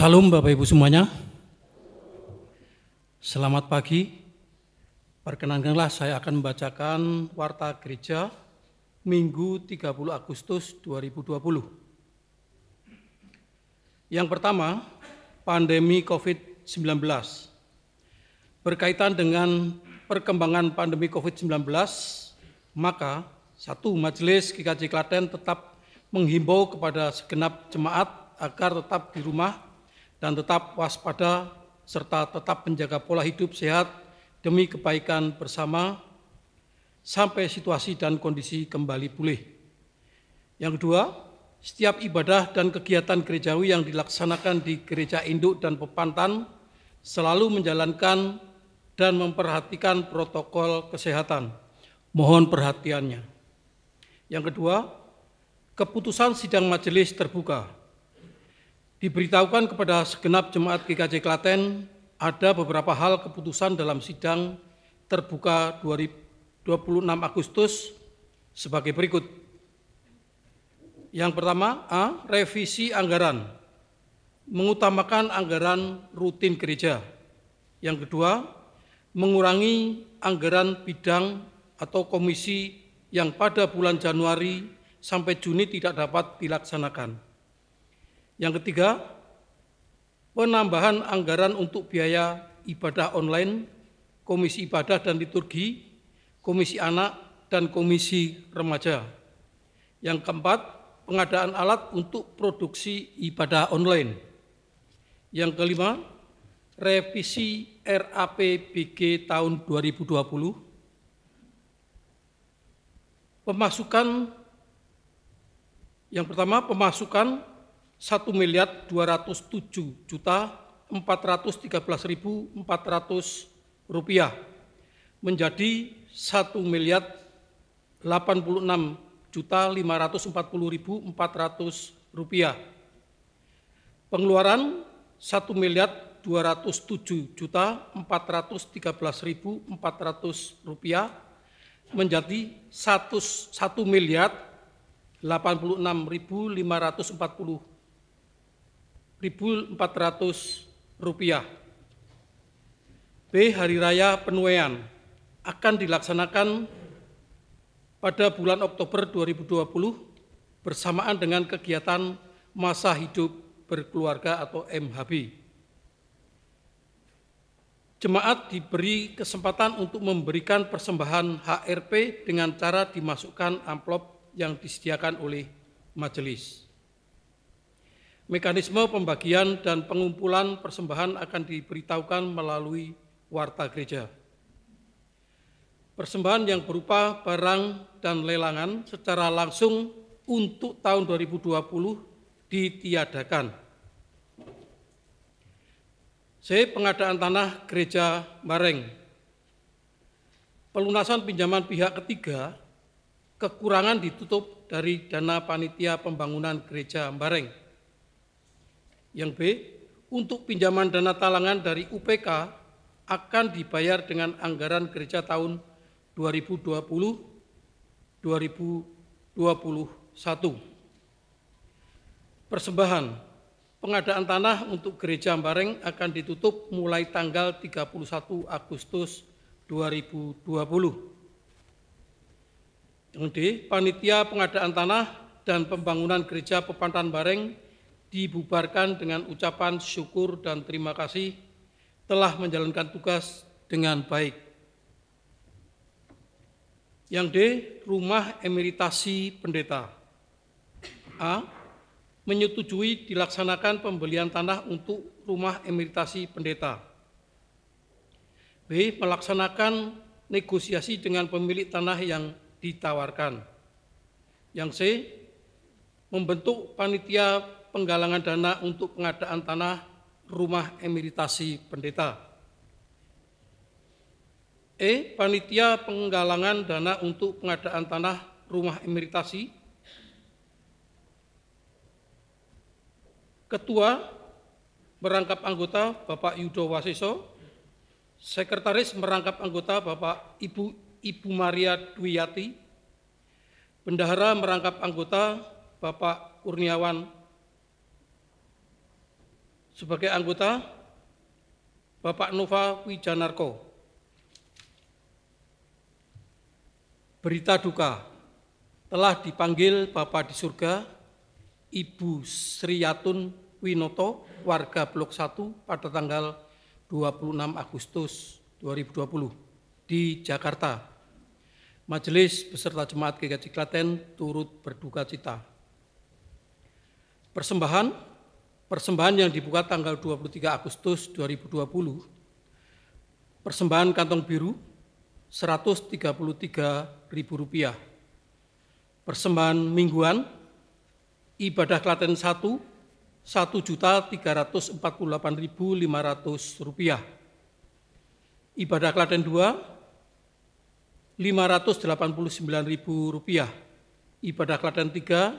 Salam Bapak Ibu semuanya. Selamat pagi. Perkenankanlah saya akan membacakan Warta Gereja Minggu 30 Agustus 2020. Yang pertama, pandemi COVID-19. Berkaitan dengan perkembangan pandemi COVID-19, maka Majelis GKJ Klaten tetap menghimbau kepada segenap jemaat agar tetap di rumah dan tetap waspada serta tetap menjaga pola hidup sehat demi kebaikan bersama sampai situasi dan kondisi kembali pulih. Yang kedua, setiap ibadah dan kegiatan gerejawi yang dilaksanakan di gereja induk dan pepantan selalu menjalankan dan memperhatikan protokol kesehatan. Mohon perhatiannya. Yang kedua, keputusan sidang majelis terbuka. Diberitahukan kepada segenap jemaat GKJ Klaten ada beberapa hal keputusan dalam sidang terbuka 26 Agustus sebagai berikut. Yang pertama, A. Revisi anggaran, mengutamakan anggaran rutin gereja. Yang kedua, mengurangi anggaran bidang atau komisi yang pada bulan Januari sampai Juni tidak dapat dilaksanakan. Yang ketiga, penambahan anggaran untuk biaya ibadah online, komisi ibadah dan liturgi, komisi anak, dan komisi remaja. Yang keempat, pengadaan alat untuk produksi ibadah online. Yang kelima, revisi RAPBG tahun 2020. Yang pertama, pemasukan 1.207.413.400 rupiah menjadi 1.086.540.400 rupiah. Pengeluaran 1.207.413.400 rupiah menjadi 1.086.540.400 rupiah. B. Hari Raya Penuaian akan dilaksanakan pada bulan Oktober 2020 bersamaan dengan kegiatan masa hidup berkeluarga atau MHB. Jemaat diberi kesempatan untuk memberikan persembahan HRP dengan cara dimasukkan amplop yang disediakan oleh majelis. Mekanisme pembagian dan pengumpulan persembahan akan diberitahukan melalui warta gereja. Persembahan yang berupa barang dan lelangan secara langsung untuk tahun 2020 ditiadakan. C. Pengadaan tanah gereja Mbareng. Pelunasan pinjaman pihak ketiga kekurangan ditutup dari dana panitia pembangunan gereja Mbareng. Yang B, untuk pinjaman dana talangan dari UPK akan dibayar dengan anggaran gereja tahun 2020-2021. Persembahan, pengadaan tanah untuk gereja Mbareng akan ditutup mulai tanggal 31 Agustus 2020. Yang D, panitia pengadaan tanah dan pembangunan gereja Pepantan Mbareng dibubarkan dengan ucapan syukur dan terima kasih telah menjalankan tugas dengan baik. Yang D, rumah emeritasi pendeta. A, menyetujui dilaksanakan pembelian tanah untuk rumah emeritasi pendeta. B, melaksanakan negosiasi dengan pemilik tanah yang ditawarkan. Yang C, membentuk panitia penggalangan dana untuk pengadaan tanah rumah emeritasi pendeta. E. Panitia penggalangan dana untuk pengadaan tanah rumah emeritasi. Ketua merangkap anggota Bapak Yudo Wasiso. Sekretaris merangkap anggota Bapak Ibu Maria Dwiyati. Bendahara merangkap anggota Bapak Kurniawan Sebagai anggota, Bapak Nova Wijanarko. Berita duka, telah dipanggil Bapa di surga, Ibu Sriyatun Winoto, warga Blok 1 pada tanggal 26 Agustus 2020 di Jakarta. Majelis beserta Jemaat GKJ Klaten turut berduka cita. Persembahan yang dibuka tanggal 23 Agustus 2020, persembahan kantong biru Rp133.000. Persembahan mingguan, ibadah Klaten 1, Rp1.348.500. Ibadah Klaten 2, Rp589.000. Ibadah Klaten 3,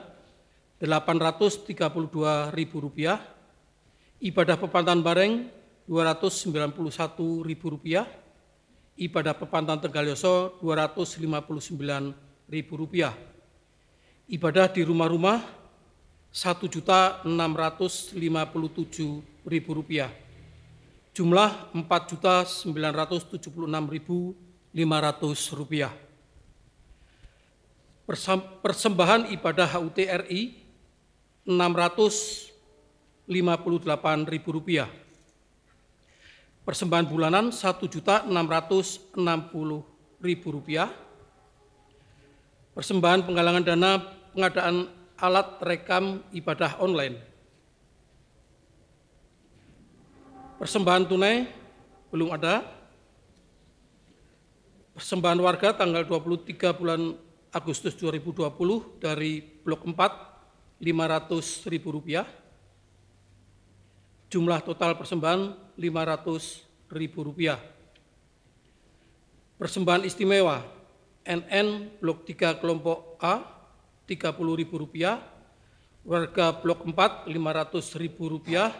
Rp832.000. Ibadah Pepantan Bareng, Rp291.000. Ibadah Pepantan Tegalyoso, Rp259.000. Ibadah di rumah-rumah, Rp1.657.000. Jumlah Rp4.976.500. Persembahan ibadah HUT RI, Rp658.000. Persembahan bulanan Rp1.660.000. Persembahan penggalangan dana pengadaan alat rekam ibadah online. Persembahan tunai belum ada. Persembahan warga tanggal 23 bulan Agustus 2020 dari Blok 4, Rp500.000. Jumlah total persembahan Rp500.000. Persembahan istimewa NN Blok 3 kelompok A, Rp30.000, warga Blok 4 Rp500.000,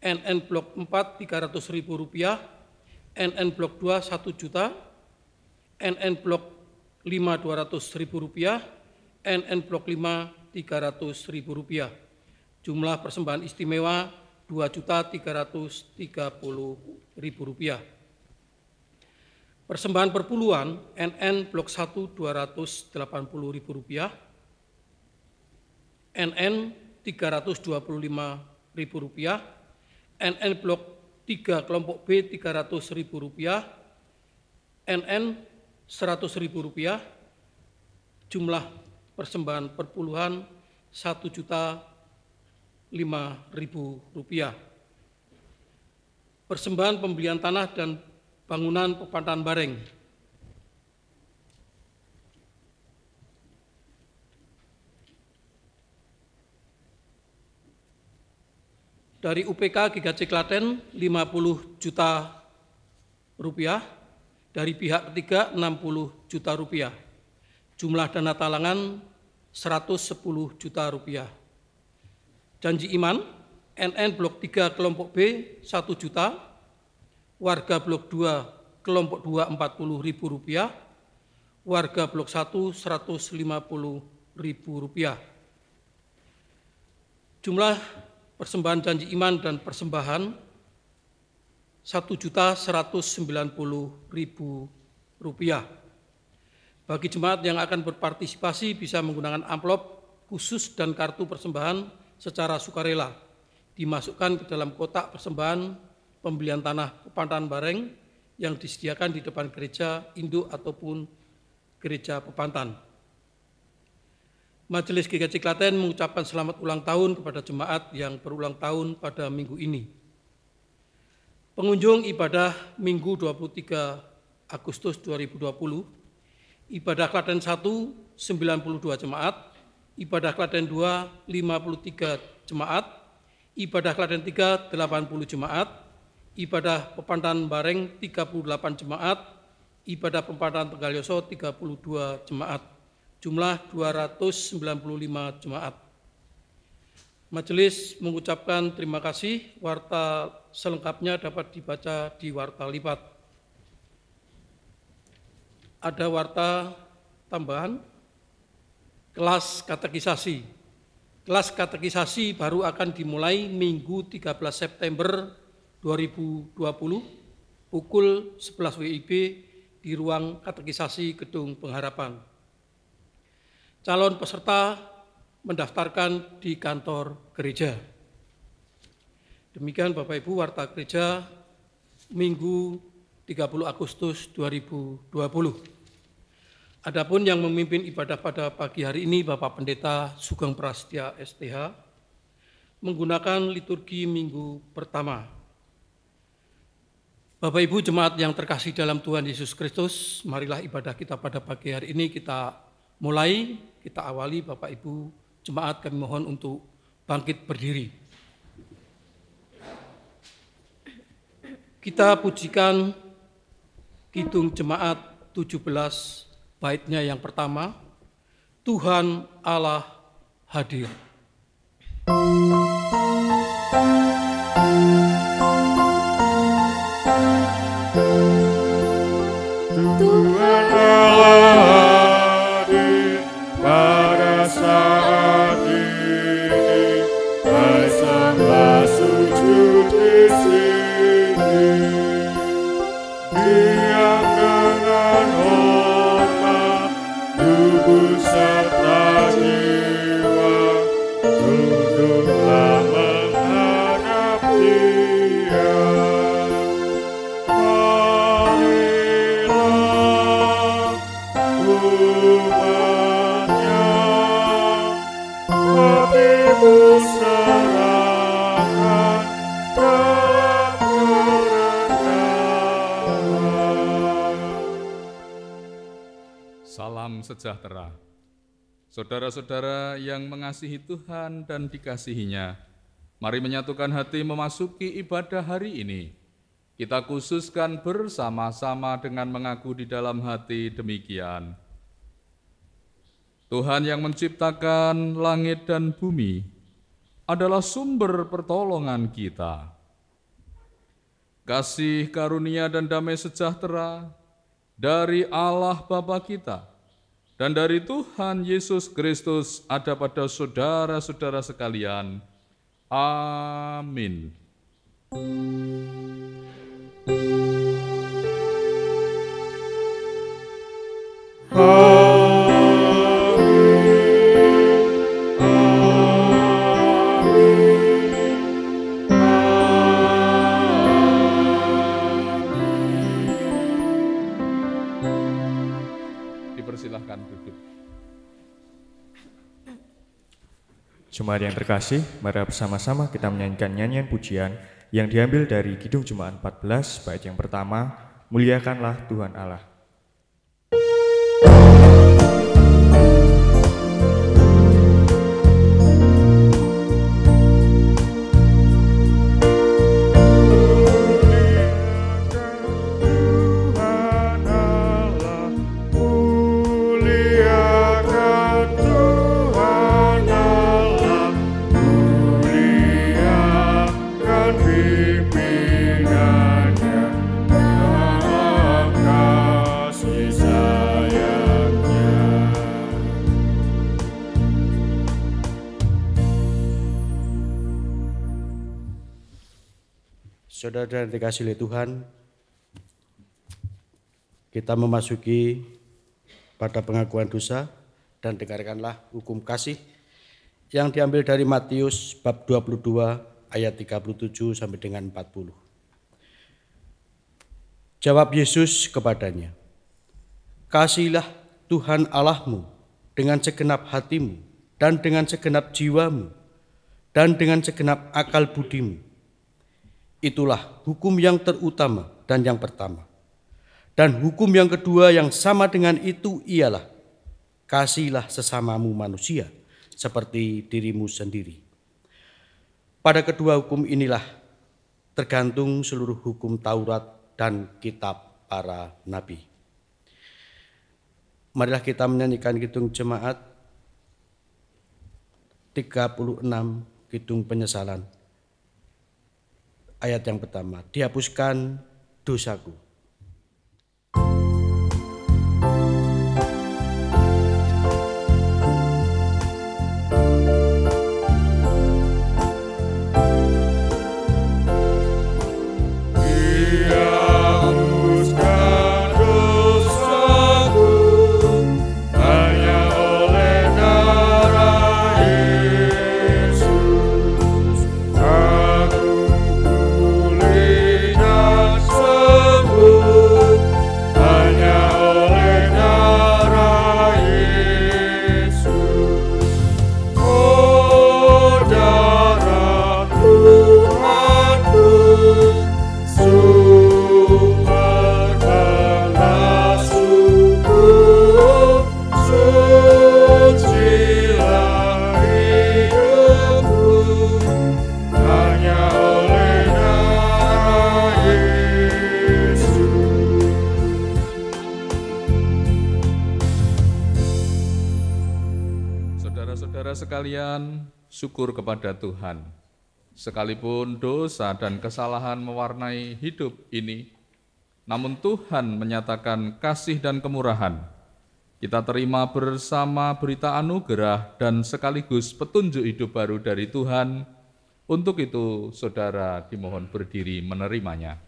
NN Blok 4 Rp300.000, NN Blok 2 Rp1 juta, NN Blok 5 Rp200.000, NN Blok 5 Rp300.000. Jumlah persembahan istimewa Rp2.330.000. Persembahan perpuluhan NN Blok 1 Rp280.000, NN Rp325.000, NN Blok 3 kelompok B Rp300.000, NN Rp100.000. Jumlah persembahan perpuluhan Rp1.005.000. Persembahan pembelian tanah dan bangunan Pepantan Bareng. Dari UPK GKJ Klaten Rp50 juta, dari pihak ketiga Rp60 juta. Jumlah dana talangan Rp110 juta. Janji iman NN Blok 3 kelompok B Rp1 juta, warga Blok 2 kelompok 2 Rp40.000, warga Blok 1 Rp150.000. Jumlah persembahan janji iman dan persembahan Rp1.190.000. Bagi jemaat yang akan berpartisipasi bisa menggunakan amplop khusus dan kartu persembahan secara sukarela, dimasukkan ke dalam kotak persembahan pembelian tanah Pepantan Bareng yang disediakan di depan gereja induk ataupun gereja Pepantan. Majelis GKJ Klaten mengucapkan selamat ulang tahun kepada jemaat yang berulang tahun pada minggu ini. Pengunjung ibadah Minggu 23 Agustus 2020, ibadah Klaten 1 92 jemaat, ibadah Klaten 2 53 jemaat, ibadah Klaten 3 80 jemaat, ibadah Pepantan Bareng 38 jemaat, ibadah Pepantan Tegalyoso 32 jemaat, jumlah 295 jemaat. Majelis mengucapkan terima kasih. Warta selengkapnya dapat dibaca di warta lipat. Ada warta tambahan, kelas katekisasi Kelas katekisasi baru akan dimulai Minggu 13 September 2020 pukul 11 WIB di ruang katekisasi Gedung Pengharapan. Calon peserta mendaftarkan di kantor gereja. Demikian Bapak Ibu Warta Gereja Minggu 30 Agustus 2020. Adapun yang memimpin ibadah pada pagi hari ini Bapak Pendeta Sugeng Prasetya STH menggunakan liturgi minggu pertama. Bapak Ibu jemaat yang terkasih dalam Tuhan Yesus Kristus, marilah ibadah kita pada pagi hari ini kita mulai, kita awali. Bapak Ibu jemaat kami mohon untuk bangkit berdiri. Kita pujikan Kidung Jemaat 17 baitnya yang pertama, Tuhan Allah hadir. Tuhan Allah hadir pada saat ini, bersama sujud di sini. Dia dengan hormat, tubuh serta jiwa, duduklah menghadap Dia. Marilah umatnya, hatimu serahkan dalam kerendahan. Salam sejahtera. Saudara-saudara yang mengasihi Tuhan dan dikasihinya, mari menyatukan hati memasuki ibadah hari ini. Kita khususkan bersama-sama dengan mengaku di dalam hati demikian. Tuhan yang menciptakan langit dan bumi adalah sumber pertolongan kita. Kasih karunia dan damai sejahtera dari Allah Bapa kita dan dari Tuhan Yesus Kristus ada pada saudara-saudara sekalian. Amin. Dipersilahkan duduk. Jemaat yang terkasih, mari bersama-sama kita menyanyikan nyanyian pujian yang diambil dari Kidung Jemaat 14, bait yang pertama, Muliakanlah Tuhan Allah. Saudara-saudara yang dikasihi oleh Tuhan, kita memasuki pada pengakuan dosa dan dengarkanlah hukum kasih yang diambil dari Matius bab 22 ayat 37 sampai dengan 40. Jawab Yesus kepadanya, "Kasihilah Tuhan Allahmu dengan segenap hatimu dan dengan segenap jiwamu dan dengan segenap akal budimu. Itulah hukum yang terutama dan yang pertama. Dan hukum yang kedua yang sama dengan itu ialah, kasihilah sesamamu manusia seperti dirimu sendiri. Pada kedua hukum inilah tergantung seluruh hukum Taurat dan kitab para nabi." Marilah kita menyanyikan Kidung Jemaat 36, Kidung Penyesalan. Ayat yang pertama, dihapuskan dosaku. sekalian, syukur kepada Tuhan. Sekalipun dosa dan kesalahan mewarnai hidup ini, namun Tuhan menyatakan kasih dan kemurahan. Kita terima bersama berita anugerah dan sekaligus petunjuk hidup baru dari Tuhan. Untuk itu, saudara dimohon berdiri menerimanya.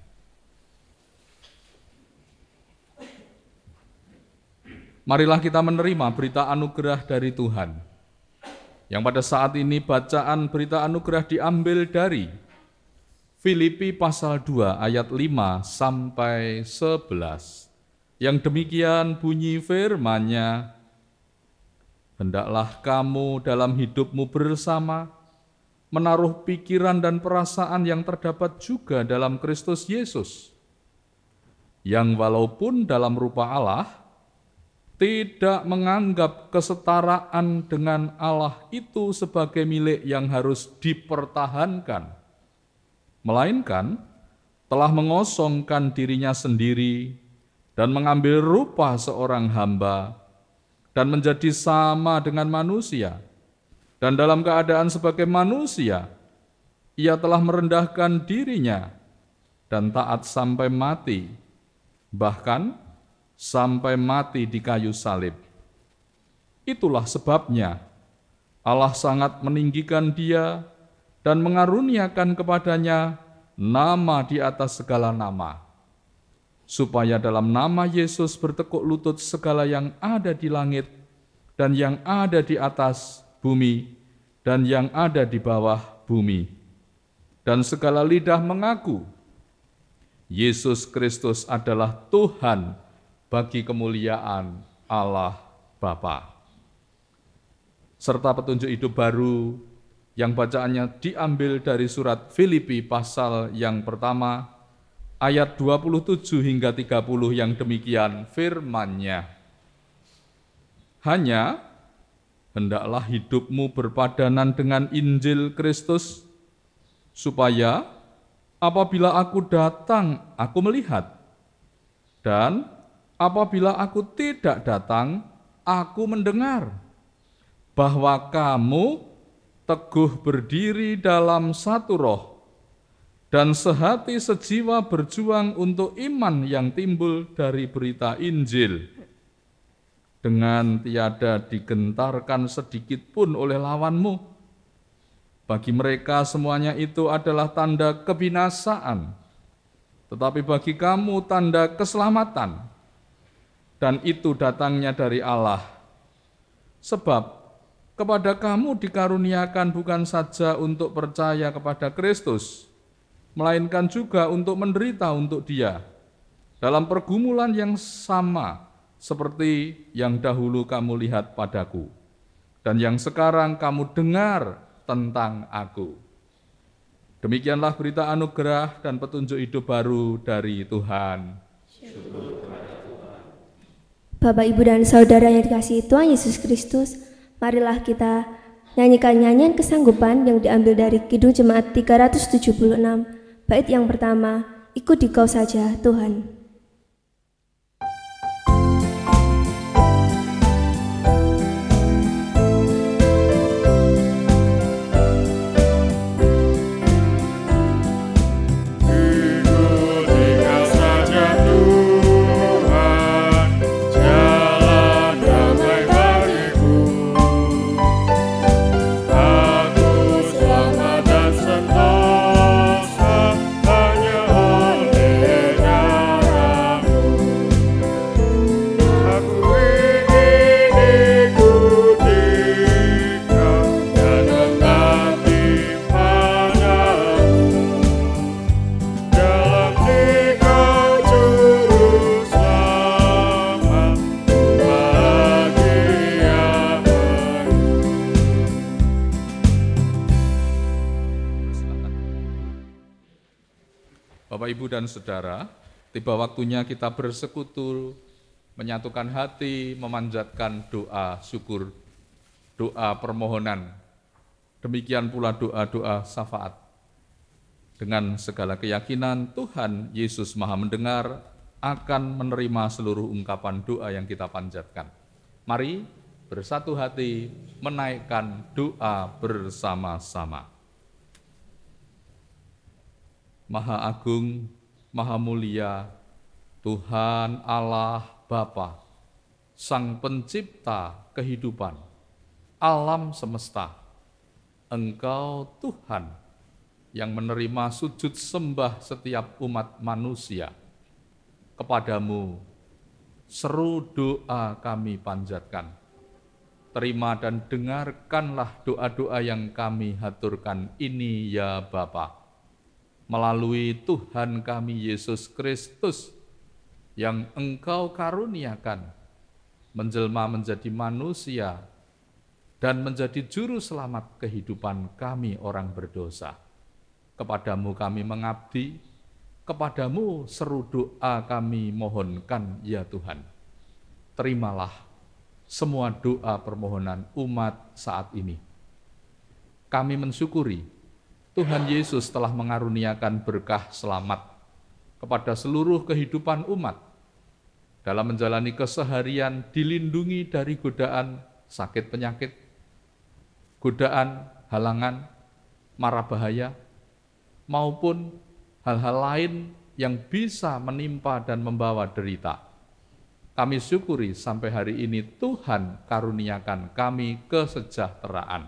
Marilah kita menerima berita anugerah dari Tuhan. Yang pada saat ini bacaan berita anugerah diambil dari Filipi pasal 2 ayat 5 sampai 11. Yang demikian bunyi firman-Nya, hendaklah kamu dalam hidupmu bersama menaruh pikiran dan perasaan yang terdapat juga dalam Kristus Yesus, yang walaupun dalam rupa Allah, tidak menganggap kesetaraan dengan Allah itu sebagai milik yang harus dipertahankan, melainkan telah mengosongkan dirinya sendiri dan mengambil rupa seorang hamba dan menjadi sama dengan manusia. Dan dalam keadaan sebagai manusia, ia telah merendahkan dirinya dan taat sampai mati, bahkan sampai mati di kayu salib. Itulah sebabnya Allah sangat meninggikan dia dan mengaruniakan kepadanya nama di atas segala nama, supaya dalam nama Yesus bertekuk lutut segala yang ada di langit dan yang ada di atas bumi dan yang ada di bawah bumi, dan segala lidah mengaku Yesus Kristus adalah Tuhan bagi kemuliaan Allah Bapa. Serta petunjuk hidup baru yang bacaannya diambil dari surat Filipi pasal yang pertama, ayat 27 hingga 30 yang demikian firman-Nya. Hanya hendaklah hidupmu berpadanan dengan Injil Kristus, supaya apabila aku datang, aku melihat, dan apabila aku tidak datang, aku mendengar, bahwa kamu teguh berdiri dalam satu roh, dan sehati sejiwa berjuang untuk iman yang timbul dari berita Injil, dengan tiada digentarkan sedikit pun oleh lawanmu. Bagi mereka semuanya itu adalah tanda kebinasaan, tetapi bagi kamu tanda keselamatan, dan itu datangnya dari Allah. Sebab kepada kamu dikaruniakan bukan saja untuk percaya kepada Kristus, melainkan juga untuk menderita untuk Dia, dalam pergumulan yang sama seperti yang dahulu kamu lihat padaku, dan yang sekarang kamu dengar tentang aku. Demikianlah berita anugerah dan petunjuk hidup baru dari Tuhan. Bapak, Ibu, dan Saudara yang dikasihi Tuhan Yesus Kristus, marilah kita nyanyikan nyanyian kesanggupan yang diambil dari Kidung Jemaat 376, bait yang pertama, ikut Dikau saja Tuhan. Bapak, Ibu, dan Saudara, tiba waktunya kita bersekutu, menyatukan hati, memanjatkan doa syukur, doa permohonan. Demikian pula doa-doa syafaat. Dengan segala keyakinan, Tuhan Yesus Maha Mendengar akan menerima seluruh ungkapan doa yang kita panjatkan. Mari bersatu hati menaikkan doa bersama-sama. Maha Agung, Maha Mulia, Tuhan Allah Bapa, Sang Pencipta kehidupan, alam semesta, Engkau Tuhan yang menerima sujud sembah setiap umat manusia. Kepadamu seru doa kami panjatkan. Terima dan dengarkanlah doa-doa yang kami haturkan ini ya Bapa. Melalui Tuhan kami Yesus Kristus yang Engkau karuniakan, menjelma menjadi manusia dan menjadi juru selamat kehidupan kami orang berdosa. Kepadamu kami mengabdi, kepadamu seru doa kami mohonkan ya Tuhan. Terimalah semua doa permohonan umat saat ini. Kami mensyukuri Tuhan Yesus telah mengaruniakan berkah selamat kepada seluruh kehidupan umat dalam menjalani keseharian, dilindungi dari godaan sakit penyakit, godaan, halangan, mara bahaya, maupun hal-hal lain yang bisa menimpa dan membawa derita. Kami syukuri sampai hari ini Tuhan karuniakan kami kesejahteraan.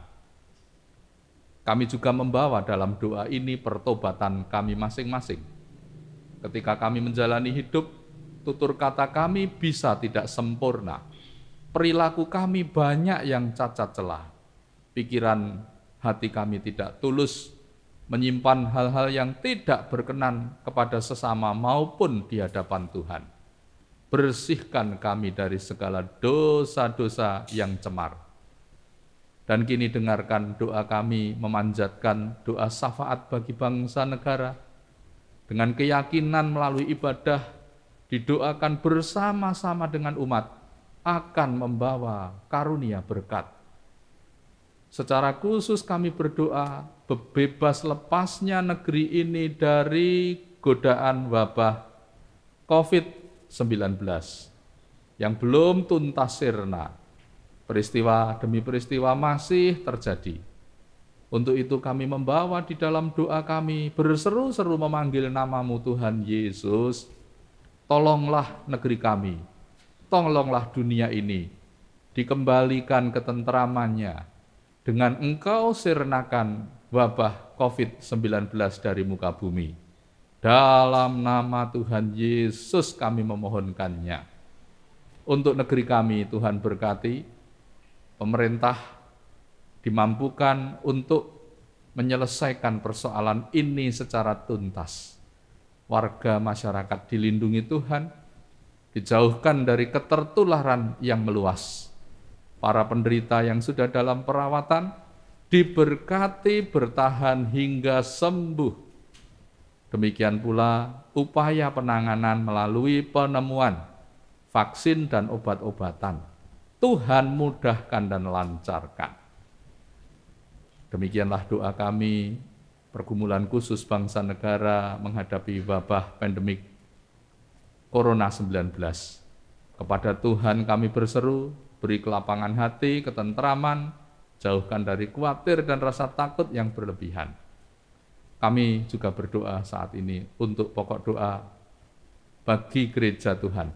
Kami juga membawa dalam doa ini pertobatan kami masing-masing. Ketika kami menjalani hidup, tutur kata kami bisa tidak sempurna. Perilaku kami banyak yang cacat celah. Pikiran hati kami tidak tulus, menyimpan hal-hal yang tidak berkenan kepada sesama maupun di hadapan Tuhan. Bersihkan kami dari segala dosa-dosa yang cemar. Dan kini dengarkan doa kami memanjatkan doa syafaat bagi bangsa negara. Dengan keyakinan melalui ibadah didoakan bersama-sama dengan umat akan membawa karunia berkat. Secara khusus kami berdoa bebas lepasnya negeri ini dari godaan wabah COVID-19 yang belum tuntas sirna. Peristiwa demi peristiwa masih terjadi. Untuk itu kami membawa di dalam doa kami berseru-seru memanggil nama-Mu Tuhan Yesus. Tolonglah negeri kami, tolonglah dunia ini, dikembalikan ketentramannya dengan Engkau sirnakan wabah COVID-19 dari muka bumi. Dalam nama Tuhan Yesus kami memohonkannya. Untuk negeri kami Tuhan berkati, pemerintah dimampukan untuk menyelesaikan persoalan ini secara tuntas. Warga masyarakat dilindungi Tuhan, dijauhkan dari ketertularan yang meluas. Para penderita yang sudah dalam perawatan diberkati bertahan hingga sembuh. Demikian pula upaya penanganan melalui penemuan vaksin dan obat-obatan. Tuhan mudahkan dan lancarkan. Demikianlah doa kami, pergumulan khusus bangsa negara menghadapi wabah pandemik Corona-19. Kepada Tuhan kami berseru, beri kelapangan hati, ketentraman, jauhkan dari khawatir dan rasa takut yang berlebihan. Kami juga berdoa saat ini untuk pokok doa bagi gereja Tuhan.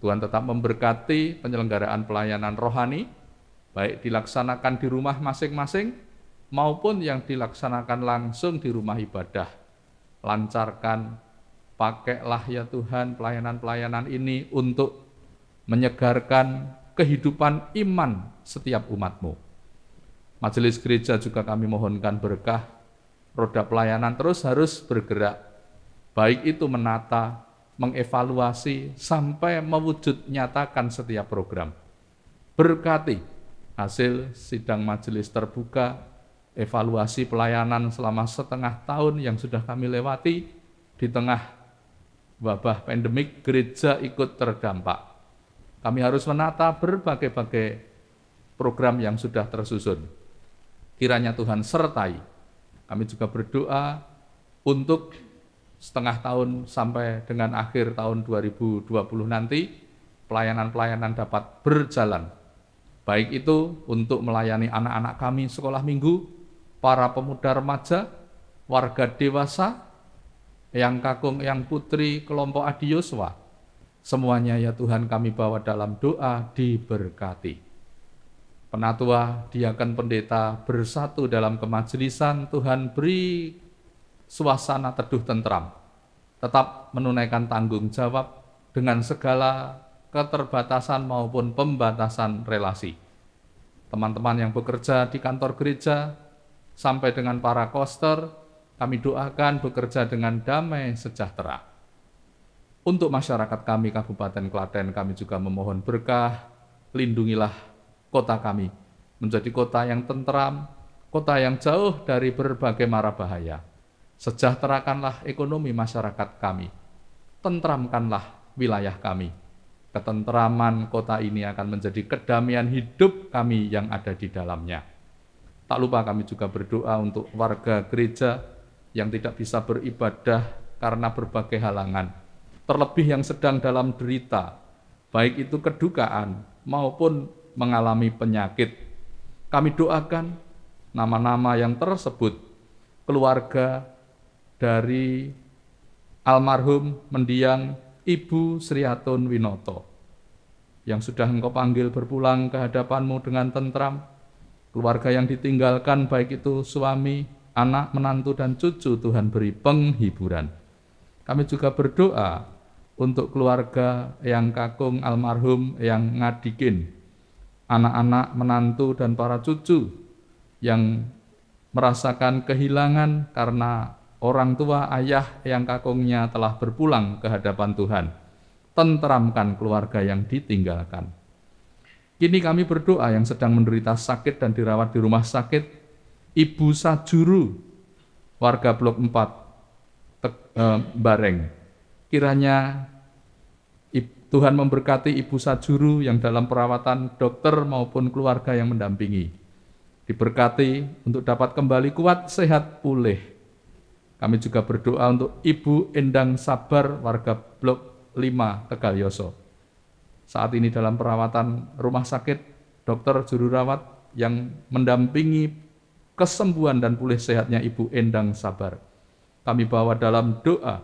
Tuhan tetap memberkati penyelenggaraan pelayanan rohani, baik dilaksanakan di rumah masing-masing, maupun yang dilaksanakan langsung di rumah ibadah. Lancarkan, pakailah ya Tuhan pelayanan-pelayanan ini untuk menyegarkan kehidupan iman setiap umat-Mu. Majelis gereja juga kami mohonkan berkah, roda pelayanan terus harus bergerak, baik itu menata, mengevaluasi, sampai mewujud nyatakan setiap program. Berkati hasil sidang majelis terbuka, evaluasi pelayanan selama setengah tahun yang sudah kami lewati, di tengah wabah pandemik, gereja ikut terdampak. Kami harus menata berbagai-bagai program yang sudah tersusun. Kiranya Tuhan sertai. Kami juga berdoa untuk setengah tahun sampai dengan akhir tahun 2020 nanti, pelayanan-pelayanan dapat berjalan baik itu untuk melayani anak-anak kami sekolah minggu, para pemuda remaja, warga dewasa, Eyang Kakung, Eyang Putri, kelompok Adi Yoswa. Semuanya ya Tuhan kami bawa dalam doa diberkati. Penatua, diaken, pendeta bersatu dalam kemajelisan, Tuhan beri suasana teduh tentram, tetap menunaikan tanggung jawab dengan segala keterbatasan maupun pembatasan relasi. Teman-teman yang bekerja di kantor gereja, sampai dengan para koster, kami doakan bekerja dengan damai sejahtera. Untuk masyarakat kami Kabupaten Klaten, kami juga memohon berkah, lindungilah kota kami menjadi kota yang tentram, kota yang jauh dari berbagai mara bahaya. Sejahterakanlah ekonomi masyarakat kami, tentramkanlah wilayah kami. Ketentraman kota ini akan menjadi kedamaian hidup kami yang ada di dalamnya. Tak lupa kami juga berdoa untuk warga gereja yang tidak bisa beribadah karena berbagai halangan, terlebih yang sedang dalam derita, baik itu kedukaan maupun mengalami penyakit. Kami doakan nama-nama yang tersebut, keluarga dari almarhum mendiang Ibu Sriatun Winoto, yang sudah Engkau panggil berpulang ke hadapan-Mu dengan tentram, keluarga yang ditinggalkan baik itu suami, anak, menantu, dan cucu, Tuhan beri penghiburan. Kami juga berdoa untuk keluarga Eyang Kakung almarhum Eyang Ngadikin, anak-anak, menantu, dan para cucu yang merasakan kehilangan karena orang tua ayah Eyang Kakungnya telah berpulang ke hadapan Tuhan. Tentramkan keluarga yang ditinggalkan. Kini kami berdoa yang sedang menderita sakit dan dirawat di rumah sakit, Ibu Sajuru, warga Blok 4, Bareng. Kiranya Tuhan memberkati Ibu Sajuru yang dalam perawatan dokter maupun keluarga yang mendampingi. Diberkati untuk dapat kembali kuat, sehat, pulih. Kami juga berdoa untuk Ibu Endang Sabar, warga Blok 5, Tegalyoso. Saat ini dalam perawatan rumah sakit, dokter juru rawat yang mendampingi kesembuhan dan pulih sehatnya Ibu Endang Sabar. Kami bawa dalam doa,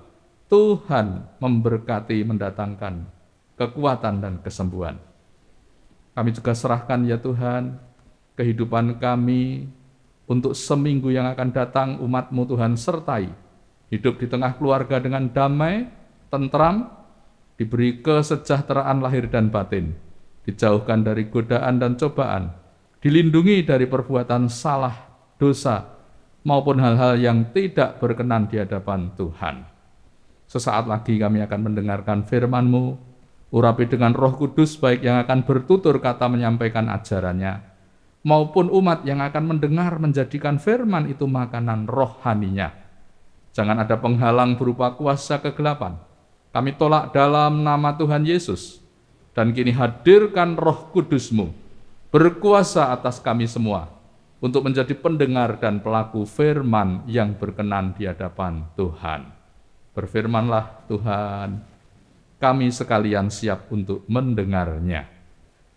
Tuhan memberkati, mendatangkan kekuatan dan kesembuhan. Kami juga serahkan ya Tuhan, kehidupan kami untuk seminggu yang akan datang, umat-Mu Tuhan sertai, hidup di tengah keluarga dengan damai, tentram, diberi kesejahteraan lahir dan batin, dijauhkan dari godaan dan cobaan, dilindungi dari perbuatan salah, dosa, maupun hal-hal yang tidak berkenan di hadapan Tuhan. Sesaat lagi kami akan mendengarkan firman-Mu, urapi dengan Roh Kudus baik yang akan bertutur kata menyampaikan ajarannya, maupun umat yang akan mendengar menjadikan firman itu makanan rohaninya. Jangan ada penghalang berupa kuasa kegelapan. Kami tolak dalam nama Tuhan Yesus, dan kini hadirkan Roh Kudus-Mu, berkuasa atas kami semua, untuk menjadi pendengar dan pelaku firman yang berkenan di hadapan Tuhan. Berfirmanlah Tuhan, kami sekalian siap untuk mendengarnya.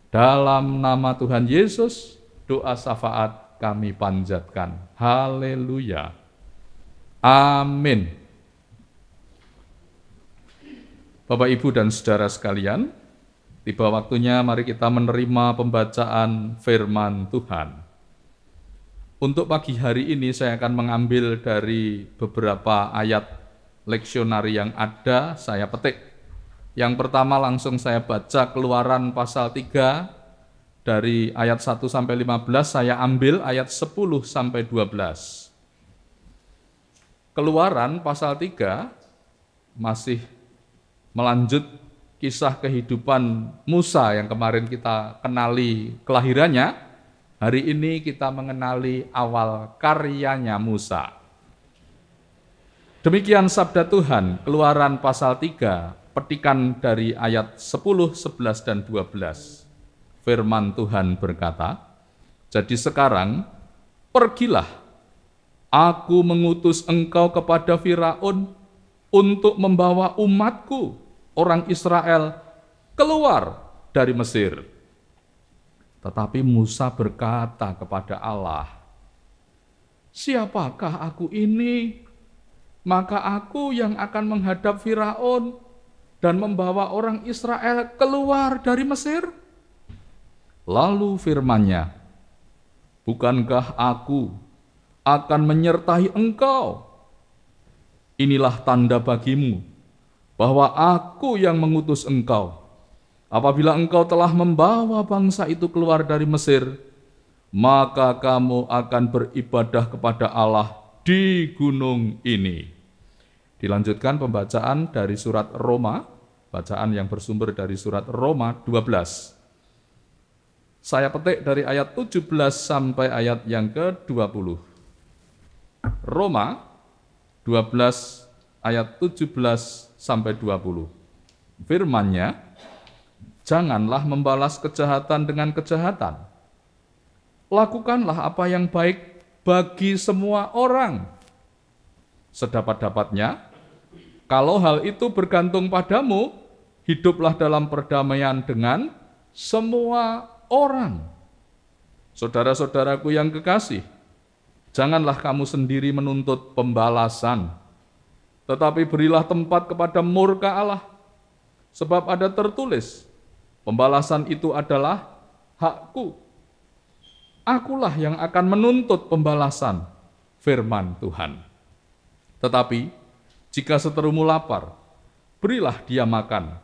Dalam nama Tuhan Yesus, doa syafaat kami panjatkan. Haleluya. Amin. Bapak, Ibu, dan saudara sekalian, tiba waktunya mari kita menerima pembacaan firman Tuhan. Untuk pagi hari ini saya akan mengambil dari beberapa ayat leksionari yang ada, saya petik. Yang pertama langsung saya baca Keluaran pasal 3, dari ayat 1 sampai 15, saya ambil ayat 10 sampai 12. Keluaran pasal 3 masih melanjut kisah kehidupan Musa yang kemarin kita kenali kelahirannya. Hari ini kita mengenali awal karyanya Musa. Demikian sabda Tuhan, Keluaran pasal 3, petikan dari ayat 10, 11, dan 12. Firman Tuhan berkata, jadi sekarang, pergilah, aku mengutus engkau kepada Firaun untuk membawa umatku, orang Israel, keluar dari Mesir. Tetapi Musa berkata kepada Allah, "Siapakah aku ini? Maka aku yang akan menghadap Firaun dan membawa orang Israel keluar dari Mesir?" Lalu firman-Nya, "Bukankah aku akan menyertai engkau? Inilah tanda bagimu bahwa aku yang mengutus engkau. Apabila engkau telah membawa bangsa itu keluar dari Mesir, maka kamu akan beribadah kepada Allah di gunung ini." Dilanjutkan pembacaan dari surat Roma, bacaan yang bersumber dari surat Roma 12. Saya petik dari ayat 17 sampai ayat yang ke-20. Roma 12 ayat 17 sampai 20. Firman-Nya, "Janganlah membalas kejahatan dengan kejahatan. Lakukanlah apa yang baik bagi semua orang. Sedapat-dapatnya, kalau hal itu bergantung padamu, hiduplah dalam perdamaian dengan semua orang. Saudara-saudaraku yang kekasih, janganlah kamu sendiri menuntut pembalasan, tetapi berilah tempat kepada murka Allah. Sebab ada tertulis, pembalasan itu adalah hakku. Akulah yang akan menuntut pembalasan, firman Tuhan. Tetapi jika seterumu lapar, berilah dia makan.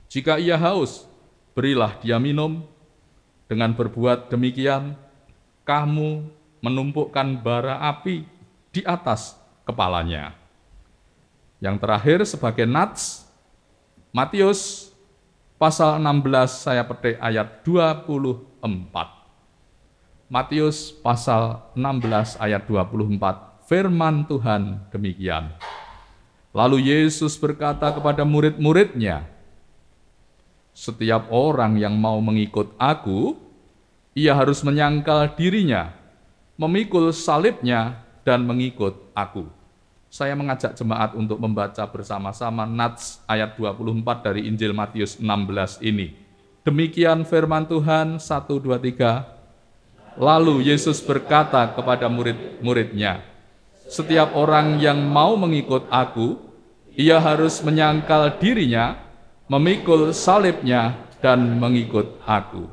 Jika ia haus, berilah dia minum. Dengan berbuat demikian, kamu menumpukkan bara api di atas kepalanya." Yang terakhir sebagai nats, Matius pasal 16, saya petik ayat 24. Matius pasal 16 ayat 24, firman Tuhan demikian. "Lalu Yesus berkata kepada murid-muridnya, setiap orang yang mau mengikut aku, ia harus menyangkal dirinya, memikul salibnya, dan mengikut aku." Saya mengajak jemaat untuk membaca bersama-sama nats ayat 24 dari Injil Matius 16 ini. Demikian firman Tuhan, 1, 2, 3. "Lalu Yesus berkata kepada murid-muridnya, setiap orang yang mau mengikut aku, ia harus menyangkal dirinya, memikul salibnya, dan mengikut aku."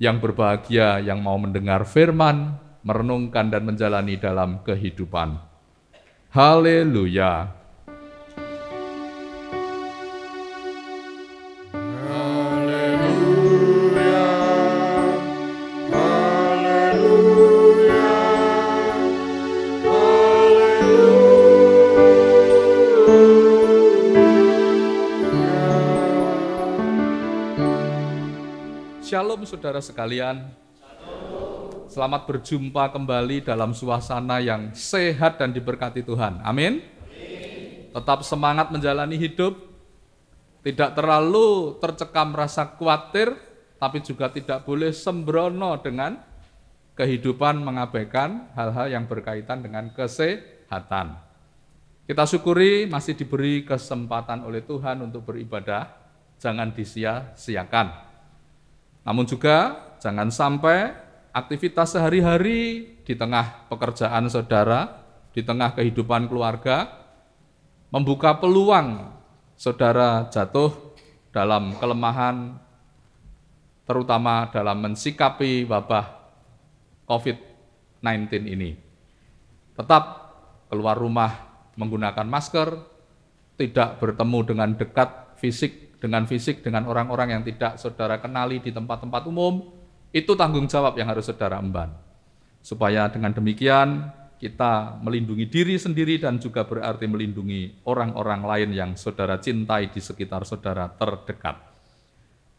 Yang berbahagia yang mau mendengar firman, merenungkan dan menjalani dalam kehidupan. Haleluya. Shalom saudara sekalian, selamat berjumpa kembali dalam suasana yang sehat dan diberkati Tuhan, amin. Tetap semangat menjalani hidup, tidak terlalu tercekam rasa khawatir, tapi juga tidak boleh sembrono dengan kehidupan mengabaikan hal-hal yang berkaitan dengan kesehatan. Kita syukuri masih diberi kesempatan oleh Tuhan untuk beribadah, jangan disia-siakan. Namun juga jangan sampai aktivitas sehari-hari di tengah pekerjaan saudara, di tengah kehidupan keluarga, membuka peluang saudara jatuh dalam kelemahan, terutama dalam mensikapi wabah COVID-19 ini. Tetap keluar rumah menggunakan masker, tidak bertemu dengan dekat fisik dengan orang-orang yang tidak saudara kenali di tempat-tempat umum, itu tanggung jawab yang harus saudara emban. Supaya dengan demikian kita melindungi diri sendiri dan juga berarti melindungi orang-orang lain yang saudara cintai di sekitar saudara terdekat.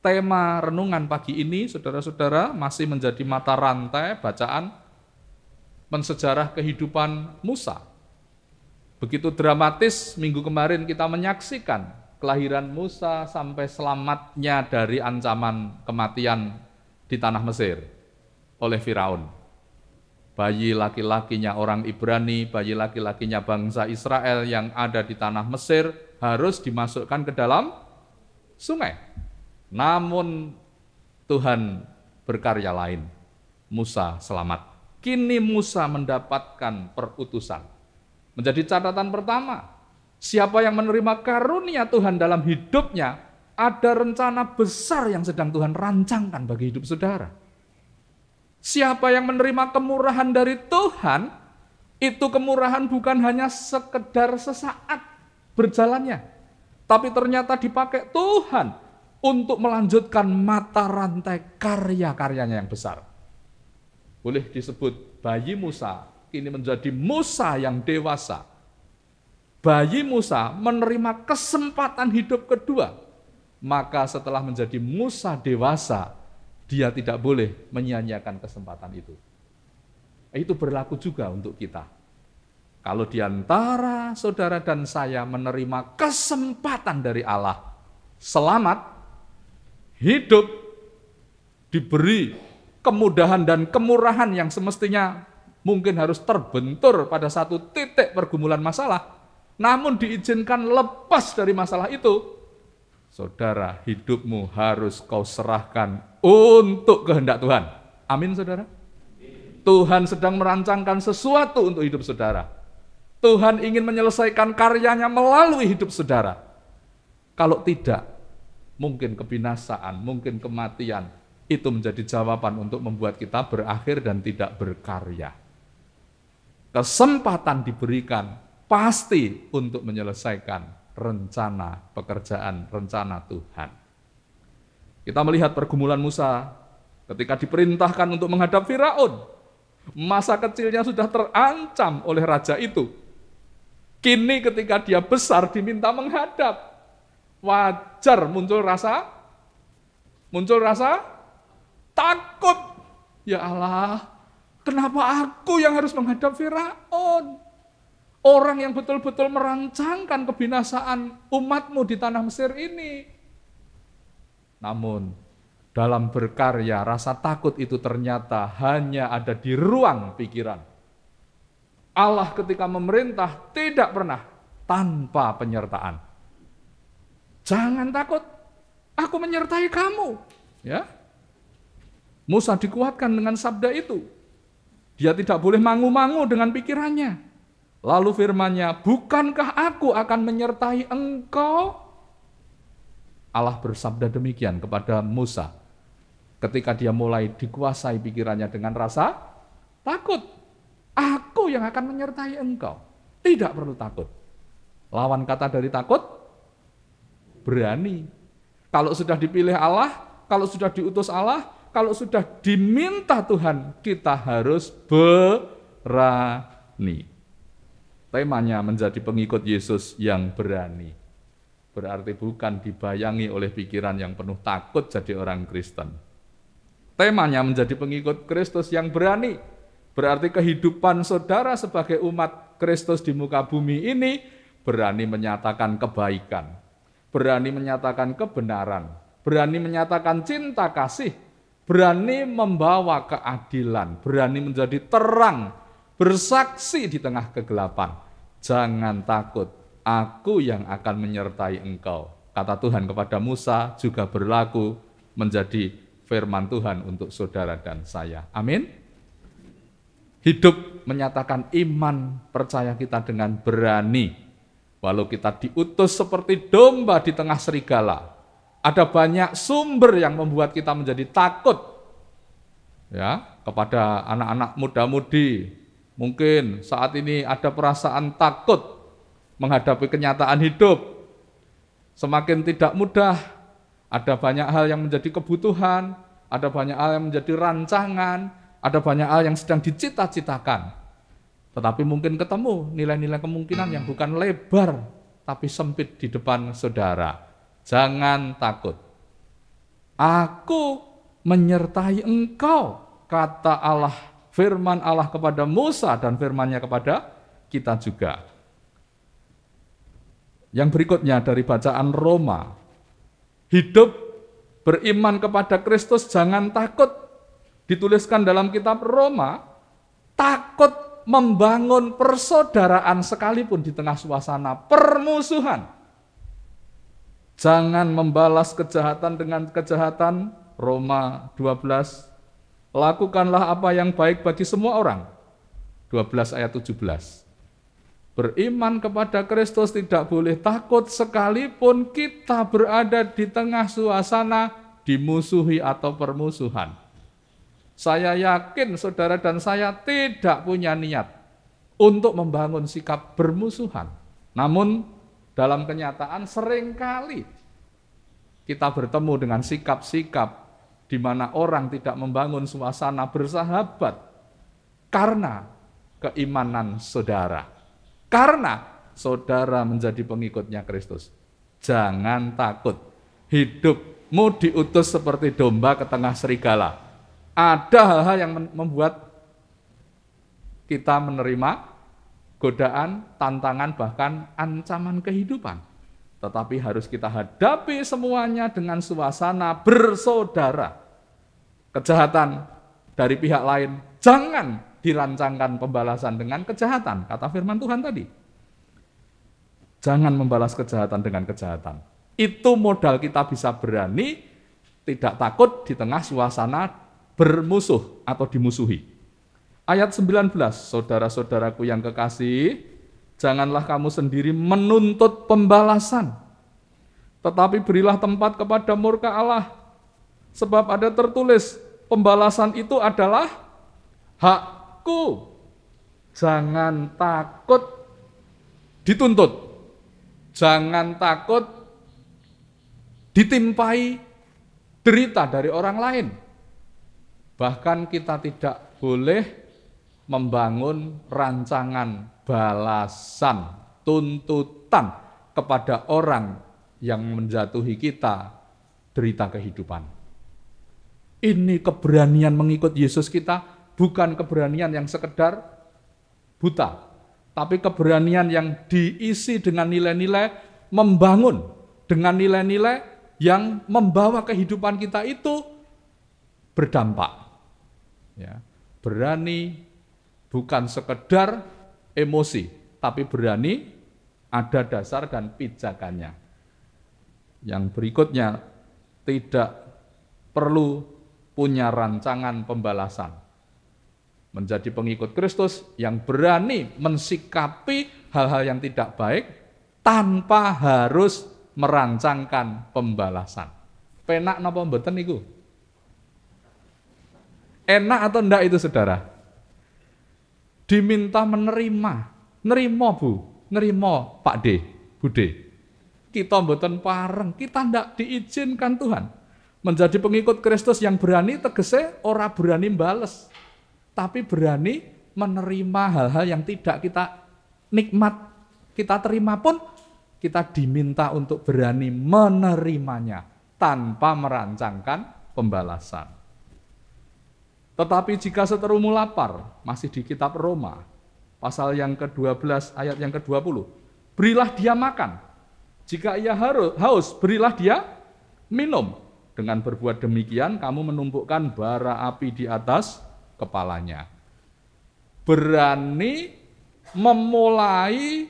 Tema renungan pagi ini, saudara-saudara, masih menjadi mata rantai bacaan mensejarah kehidupan Musa. Begitu dramatis minggu kemarin kita menyaksikan kelahiran Musa sampai selamatnya dari ancaman kematian di tanah Mesir oleh Firaun. Bayi laki-lakinya orang Ibrani, bayi laki-lakinya bangsa Israel yang ada di tanah Mesir harus dimasukkan ke dalam sungai. Namun Tuhan berkarya lain. Musa selamat. Kini Musa mendapatkan perutusan. Menjadi catatan pertama, siapa yang menerima karunia Tuhan dalam hidupnya, ada rencana besar yang sedang Tuhan rancangkan bagi hidup saudara. Siapa yang menerima kemurahan dari Tuhan, itu kemurahan bukan hanya sekedar sesaat berjalannya, tapi ternyata dipakai Tuhan untuk melanjutkan mata rantai karya-karyanya yang besar. Boleh disebut bayi Musa kini menjadi Musa yang dewasa. Bayi Musa menerima kesempatan hidup kedua, maka setelah menjadi Musa dewasa, dia tidak boleh menyia-nyiakan kesempatan itu. Itu berlaku juga untuk kita. Kalau di antara saudara dan saya menerima kesempatan dari Allah, selamat, hidup, diberi kemudahan dan kemurahan yang semestinya mungkin harus terbentur pada satu titik pergumulan masalah, namun diizinkan lepas dari masalah itu, saudara, hidupmu harus kau serahkan untuk kehendak Tuhan. Amin, saudara. Tuhan sedang merancangkan sesuatu untuk hidup saudara. Tuhan ingin menyelesaikan karyanya melalui hidup saudara. Kalau tidak, mungkin kebinasaan, mungkin kematian, itu menjadi jawaban untuk membuat kita berakhir dan tidak berkarya. Kesempatan diberikan pasti untuk menyelesaikan rencana pekerjaan, rencana Tuhan. Kita melihat pergumulan Musa ketika diperintahkan untuk menghadap Firaun. Masa kecilnya sudah terancam oleh raja itu. Kini ketika dia besar diminta menghadap. Wajar muncul rasa takut. Ya Allah, kenapa aku yang harus menghadap Firaun? Orang yang betul-betul merancangkan kebinasaan umatmu di tanah Mesir ini. Namun, dalam berkarya, rasa takut itu ternyata hanya ada di ruang pikiran. Allah ketika memerintah tidak pernah tanpa penyertaan. Jangan takut, aku menyertai kamu. Ya, Musa dikuatkan dengan sabda itu. Dia tidak boleh mangu-mangu dengan pikirannya. Lalu firman-Nya, bukankah aku akan menyertai engkau? Allah bersabda demikian kepada Musa ketika dia mulai dikuasai pikirannya dengan rasa takut. Aku yang akan menyertai engkau. Tidak perlu takut. Lawan kata dari takut, berani. Kalau sudah dipilih Allah, kalau sudah diutus Allah, kalau sudah diminta Tuhan, kita harus berani. Temanya menjadi pengikut Yesus yang berani. Berarti bukan dibayangi oleh pikiran yang penuh takut jadi orang Kristen. Temanya menjadi pengikut Kristus yang berani. Berarti kehidupan saudara sebagai umat Kristus di muka bumi ini berani menyatakan kebaikan, berani menyatakan kebenaran, berani menyatakan cinta kasih, berani membawa keadilan, berani menjadi terang, bersaksi di tengah kegelapan. Jangan takut, aku yang akan menyertai engkau. Kata Tuhan kepada Musa juga berlaku menjadi firman Tuhan untuk saudara dan saya. Amin. Hidup menyatakan iman percaya kita dengan berani. Walau kita diutus seperti domba di tengah serigala. Ada banyak sumber yang membuat kita menjadi takut. Ya, kepada anak-anak muda-mudi, mungkin saat ini ada perasaan takut menghadapi kenyataan hidup. Semakin tidak mudah, ada banyak hal yang menjadi kebutuhan, ada banyak hal yang menjadi rancangan, ada banyak hal yang sedang dicita-citakan. Tetapi mungkin ketemu nilai-nilai kemungkinan yang bukan lebar, tapi sempit di depan saudara. Jangan takut. Aku menyertai engkau, kata Allah, firman Allah kepada Musa dan firman-Nya kepada kita juga. Yang berikutnya dari bacaan Roma, hidup beriman kepada Kristus jangan takut. Dituliskan dalam kitab Roma, takut membangun persaudaraan sekalipun di tengah suasana permusuhan. Jangan membalas kejahatan dengan kejahatan, Roma 12 Lakukanlah apa yang baik bagi semua orang. 12 ayat 17. Beriman kepada Kristus tidak boleh takut sekalipun kita berada di tengah suasana dimusuhi atau permusuhan. Saya yakin saudara dan saya tidak punya niat untuk membangun sikap bermusuhan. Namun dalam kenyataan seringkali kita bertemu dengan sikap-sikap di mana orang tidak membangun suasana bersahabat karena keimanan saudara. Karena saudara menjadi pengikutnya Kristus. Jangan takut. Hidupmu diutus seperti domba ke tengah serigala. Ada hal-hal yang membuat kita menerima godaan, tantangan, bahkan ancaman kehidupan. Tetapi harus kita hadapi semuanya dengan suasana bersaudara. Kejahatan dari pihak lain jangan dirancangkan pembalasan dengan kejahatan, kata firman Tuhan tadi. Jangan membalas kejahatan dengan kejahatan. Itu modal kita bisa berani, tidak takut di tengah suasana bermusuh atau dimusuhi. Ayat 19, saudara-saudaraku yang kekasih, janganlah kamu sendiri menuntut pembalasan, tetapi berilah tempat kepada murka Allah. Sebab ada tertulis, pembalasan itu adalah hakku. Jangan takut dituntut. Jangan takut ditimpai derita dari orang lain. Bahkan kita tidak boleh membangun rancangan balasan, tuntutan kepada orang yang menjatuhi kita derita kehidupan. Ini keberanian mengikut Yesus kita, bukan keberanian yang sekedar buta, tapi keberanian yang diisi dengan nilai-nilai membangun, dengan nilai-nilai yang membawa kehidupan kita itu berdampak. Ya, berani bukan sekedar emosi, tapi berani ada dasar dan pijakannya. Yang berikutnya, tidak perlu punya rancangan pembalasan. Menjadi pengikut Kristus yang berani mensikapi hal-hal yang tidak baik tanpa harus merancangkan pembalasan. Penak napa mboten niku? Enak atau enggak itu saudara? Diminta menerima. Nerima Bu, nerima Pak D, Bu D. Kita mboten pareng, kita ndak diizinkan Tuhan. Menjadi pengikut Kristus yang berani tegese ora berani bales, tapi berani menerima hal-hal yang tidak kita nikmat, kita terima pun kita diminta untuk berani menerimanya tanpa merancangkan pembalasan. Tetapi jika seterumu lapar, masih di kitab Roma, pasal yang ke-12 ayat yang ke-20, berilah dia makan. Jika ia haus, berilah dia minum. Dengan berbuat demikian, kamu menumpukan bara api di atas kepalanya. Berani memulai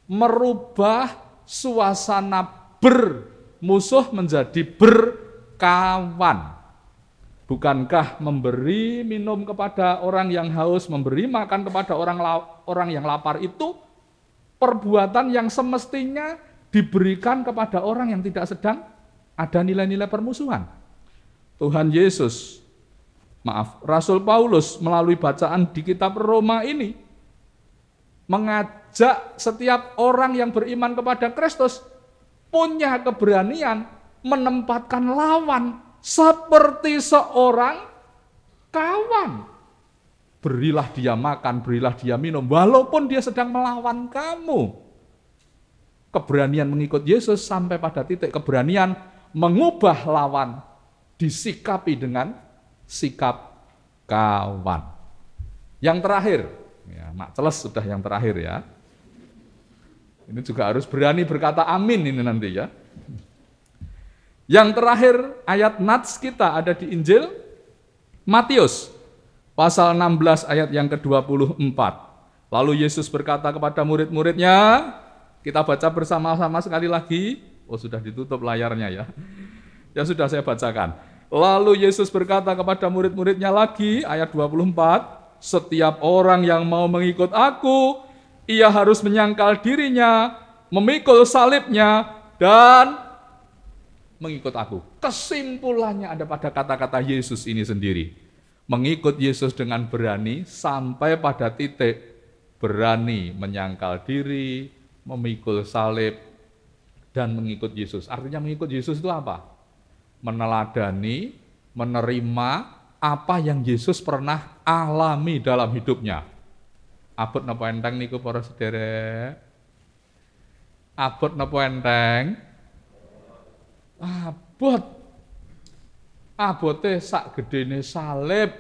merubah suasana bermusuh menjadi berkawan. Bukankah memberi minum kepada orang yang haus, memberi makan kepada orang yang lapar itu perbuatan yang semestinya diberikan kepada orang yang tidak sedang ada nilai-nilai permusuhan. Tuhan Yesus, Rasul Paulus melalui bacaan di kitab Roma ini mengajak setiap orang yang beriman kepada Kristus punya keberanian menempatkan lawan seperti seorang kawan. Berilah dia makan, berilah dia minum, walaupun dia sedang melawan kamu. Keberanian mengikut Yesus sampai pada titik keberanian mengubah lawan disikapi dengan sikap kawan. Yang terakhir, ya, Mak Celes sudah yang terakhir ya. Ini juga harus berani berkata amin ini nanti ya. Yang terakhir, ayat nats kita ada di Injil Matius, pasal 16 ayat yang ke-24. Lalu Yesus berkata kepada murid-muridnya, kita baca bersama-sama sekali lagi. Oh sudah ditutup layarnya ya. Ya sudah saya bacakan. Lalu Yesus berkata kepada murid-muridnya lagi, ayat 24, setiap orang yang mau mengikut aku, ia harus menyangkal dirinya, memikul salibnya, dan mengikut aku. Kesimpulannya ada pada kata-kata Yesus ini sendiri. Mengikut Yesus dengan berani sampai pada titik berani menyangkal diri, memikul salib, dan mengikut Yesus. Artinya mengikut Yesus itu apa? Meneladani, menerima apa yang Yesus pernah alami dalam hidupnya. Abot napa enteng niku para sederek? Abot napa enteng? Abot. Abote sak gedene salib.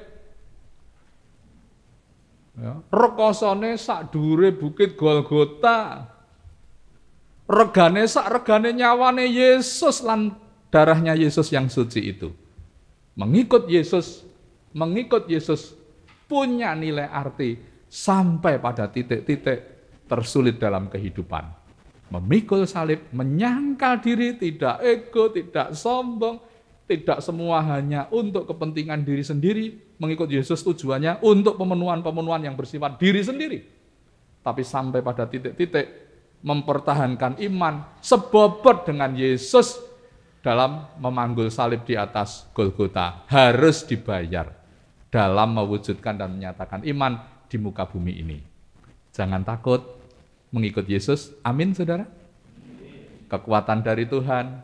Ya, rekosane sak dhuwure bukit Golgota. Regane sak regane nyawane Yesus lan darahnya Yesus yang suci itu. Mengikut Yesus punya nilai arti sampai pada titik-titik tersulit dalam kehidupan. Memikul salib, menyangkal diri, tidak ego, tidak sombong, tidak semua hanya untuk kepentingan diri sendiri. Mengikut Yesus tujuannya untuk pemenuhan-pemenuhan yang bersifat diri sendiri. Tapi sampai pada titik-titik mempertahankan iman sebobot dengan Yesus dalam memanggul salib di atas Golgota. Harus dibayar dalam mewujudkan dan menyatakan iman di muka bumi ini. Jangan takut mengikut Yesus. Amin, saudara. Kekuatan dari Tuhan,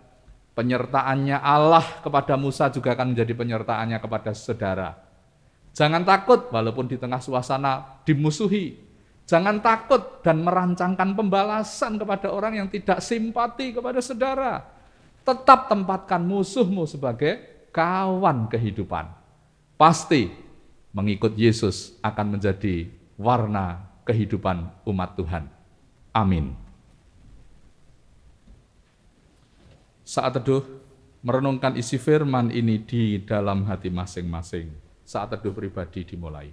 penyertaannya Allah kepada Musa juga akan menjadi penyertaannya kepada saudara. Jangan takut walaupun di tengah suasana dimusuhi. Jangan takut dan merancangkan pembalasan kepada orang yang tidak simpati kepada saudara. Tetap tempatkan musuhmu sebagai kawan kehidupan. Pasti mengikut Yesus akan menjadi warna kehidupan umat Tuhan. Amin. Saat teduh merenungkan isi firman ini di dalam hati masing-masing. Saat teduh pribadi dimulai.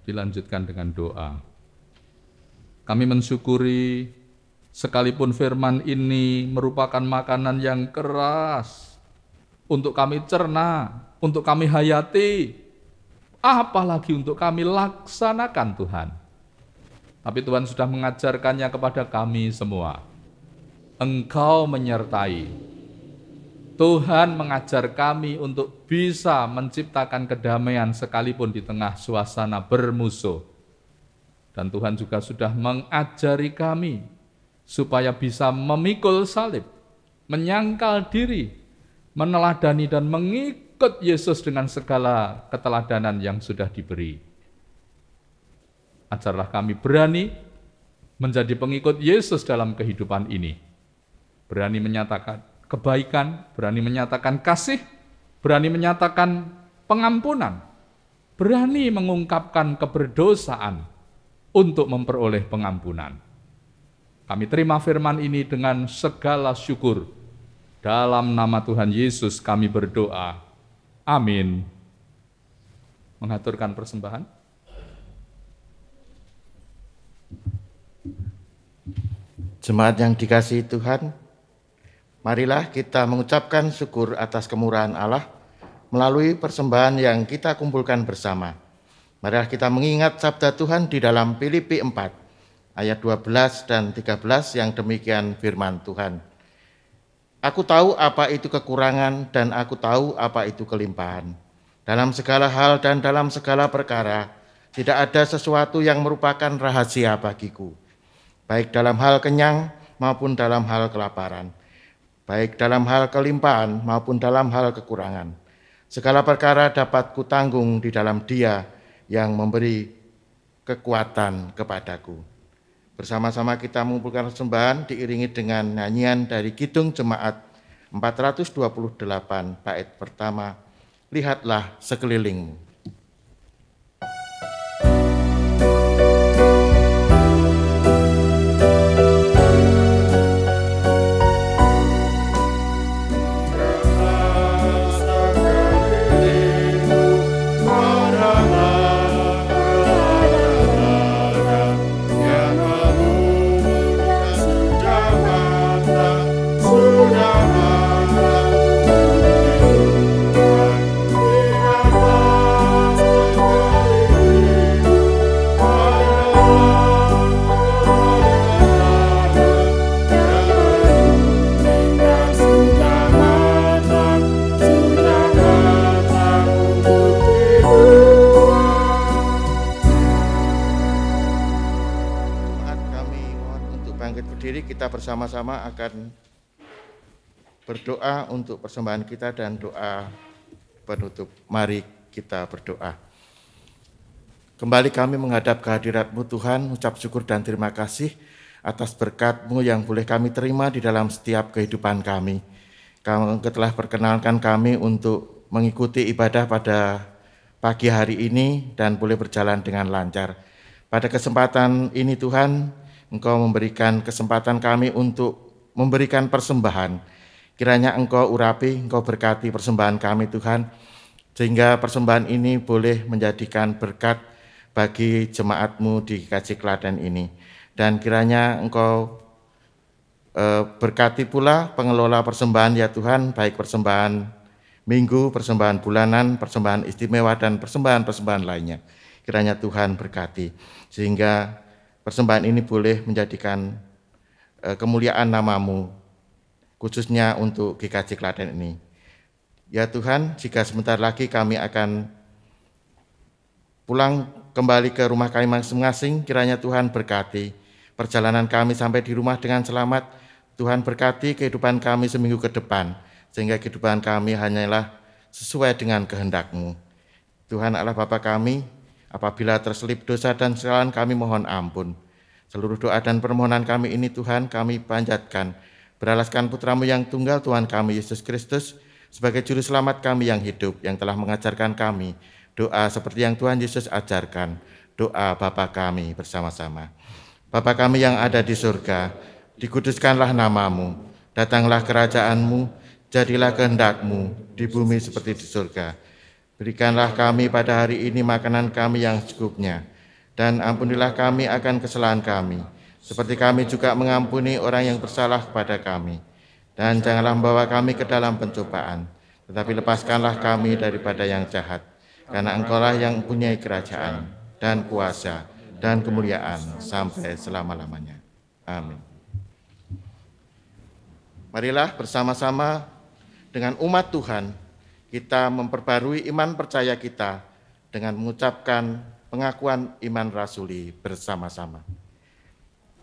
Dilanjutkan dengan doa. Kami mensyukuri sekalipun firman ini merupakan makanan yang keras untuk kami cerna, untuk kami hayati, apalagi untuk kami laksanakan Tuhan. Tapi Tuhan sudah mengajarkannya kepada kami semua. Engkau menyertai. Tuhan mengajar kami untuk bisa menciptakan kedamaian sekalipun di tengah suasana bermusuh. Dan Tuhan juga sudah mengajari kami supaya bisa memikul salib, menyangkal diri, meneladani dan mengikut Yesus dengan segala keteladanan yang sudah diberi. Ajarlah kami berani menjadi pengikut Yesus dalam kehidupan ini. Berani menyatakan kebaikan, berani menyatakan kasih, berani menyatakan pengampunan, berani mengungkapkan keberdosaan untuk memperoleh pengampunan. Kami terima firman ini dengan segala syukur. Dalam nama Tuhan Yesus kami berdoa. Amin. Mengaturkan persembahan. Jemaat yang dikasihi Tuhan, marilah kita mengucapkan syukur atas kemurahan Allah melalui persembahan yang kita kumpulkan bersama. Marilah kita mengingat sabda Tuhan di dalam Filipi 4, ayat 12 dan 13 yang demikian firman Tuhan. Aku tahu apa itu kekurangan dan aku tahu apa itu kelimpahan. Dalam segala hal dan dalam segala perkara, tidak ada sesuatu yang merupakan rahasia bagiku. Baik dalam hal kenyang maupun dalam hal kelaparan. Baik dalam hal kelimpahan maupun dalam hal kekurangan. Segala perkara dapat kutanggung di dalam Dia yang memberi kekuatan kepadaku. Bersama-sama kita mengumpulkan persembahan diiringi dengan nyanyian dari Kidung Jemaat 428 bait pertama, Lihatlah Sekelilingmu. berdiri, kita bersama-sama akan berdoa untuk persembahan kita dan doa penutup. Mari kita berdoa. Kembali kami menghadap kehadirat-Mu Tuhan, ucap syukur dan terima kasih atas berkat-Mu yang boleh kami terima di dalam setiap kehidupan kami. Kamu telah perkenalkan kami untuk mengikuti ibadah pada pagi hari ini dan boleh berjalan dengan lancar. Pada kesempatan ini Tuhan, Engkau memberikan kesempatan kami untuk memberikan persembahan. Kiranya Engkau urapi, Engkau berkati persembahan kami Tuhan, sehingga persembahan ini boleh menjadikan berkat bagi jemaat-Mu di GKJ Klaten ini. Dan kiranya Engkau berkati pula pengelola persembahan ya Tuhan, baik persembahan minggu, persembahan bulanan, persembahan istimewa, dan persembahan-persembahan lainnya. Kiranya Tuhan berkati, sehingga persembahan ini boleh menjadikan kemuliaan nama-Mu, khususnya untuk GKJ Klaten ini. Ya Tuhan, jika sebentar lagi kami akan pulang kembali ke rumah kami masing-masing, kiranya Tuhan berkati perjalanan kami sampai di rumah dengan selamat. Tuhan berkati kehidupan kami seminggu ke depan, sehingga kehidupan kami hanyalah sesuai dengan kehendak-Mu. Tuhan Allah Bapa kami, apabila terselip dosa dan kesalahan kami mohon ampun. Seluruh doa dan permohonan kami ini Tuhan kami panjatkan beralaskan Putra-Mu yang tunggal Tuhan kami Yesus Kristus sebagai juru selamat kami yang hidup, yang telah mengajarkan kami doa seperti yang Tuhan Yesus ajarkan. Doa Bapa kami bersama-sama. Bapa kami yang ada di surga, dikuduskanlah nama-Mu, datanglah kerajaan-Mu, jadilah kehendak-Mu di bumi seperti di surga. Berikanlah kami pada hari ini makanan kami yang secukupnya, dan ampunilah kami akan kesalahan kami, seperti kami juga mengampuni orang yang bersalah kepada kami. Dan janganlah membawa kami ke dalam pencobaan, tetapi lepaskanlah kami daripada yang jahat, karena Engkau-lah yang mempunyai kerajaan, dan kuasa, dan kemuliaan sampai selama-lamanya. Amin. Marilah bersama-sama dengan umat Tuhan, kita memperbarui iman percaya kita dengan mengucapkan pengakuan iman rasuli bersama-sama.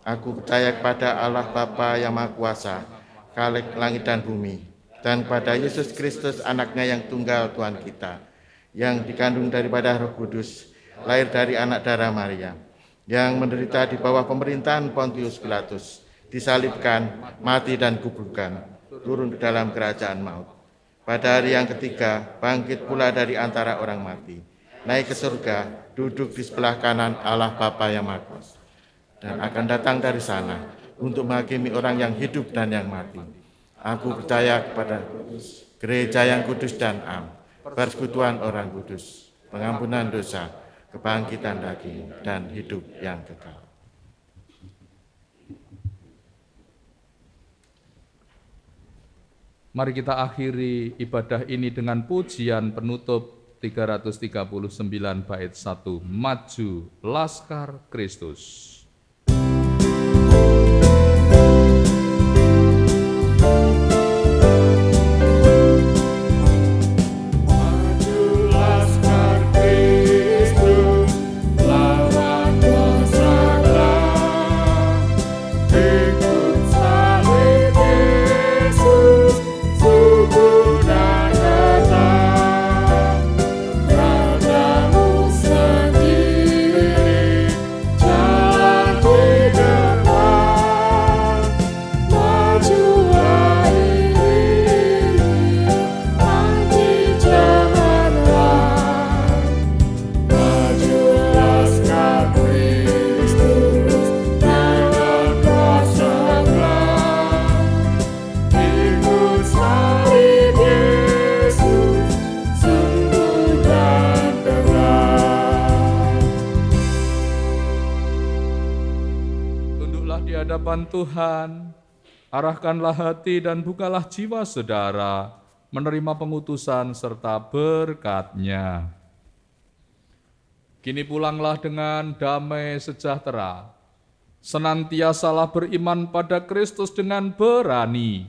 Aku percaya kepada Allah Bapa yang Maha Kuasa, Khalik langit dan bumi, dan kepada Yesus Kristus anaknya yang tunggal Tuhan kita, yang dikandung daripada Roh Kudus, lahir dari anak darah Maria, yang menderita di bawah pemerintahan Pontius Pilatus, disalibkan, mati dan kuburkan, turun ke dalam kerajaan maut. Pada hari yang ketiga, bangkit pula dari antara orang mati, naik ke surga, duduk di sebelah kanan Allah Bapa yang Maha Kuasa, dan akan datang dari sana untuk menghakimi orang yang hidup dan yang mati. Aku percaya kepada gereja yang kudus dan am, persekutuan orang kudus, pengampunan dosa, kebangkitan daging, dan hidup yang kekal. Mari kita akhiri ibadah ini dengan pujian penutup 339 bait 1, Maju Laskar Kristus. Tuhan, arahkanlah hati dan bukalah jiwa saudara menerima pengutusan serta berkat-Nya. Kini pulanglah dengan damai sejahtera, senantiasalah beriman pada Kristus dengan berani,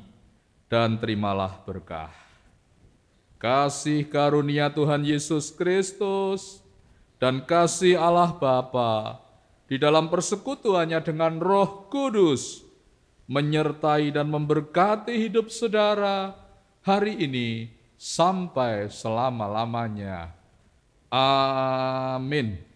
dan terimalah berkah. Kasih karunia Tuhan Yesus Kristus dan kasih Allah Bapa di dalam persekutuannya dengan Roh Kudus menyertai dan memberkati hidup saudara hari ini sampai selama-lamanya. Amin.